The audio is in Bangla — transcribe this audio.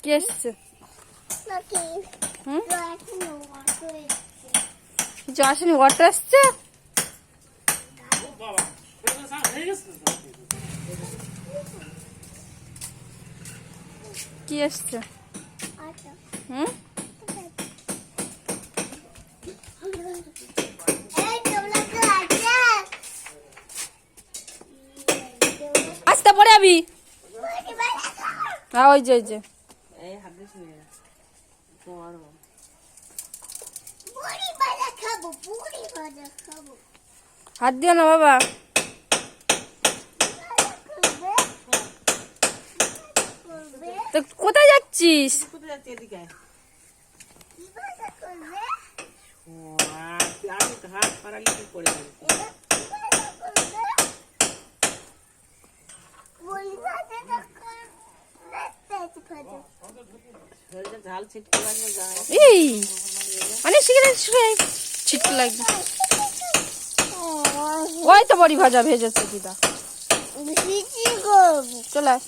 কি এসছে? কিছু আসেনি, ওয়াটার আসছে। কি এসছে? হুম, আস্তে পড়ে যাবি। হ্যাঁ, ওই যে ওই যে হাত দিও না বাবা। তো কোথায় যাচ্ছিস? এই অনেক ছিটকে লাগবে। ওই তো বড়ি ভাজা ভেজেছে দিদা। চলে আয়।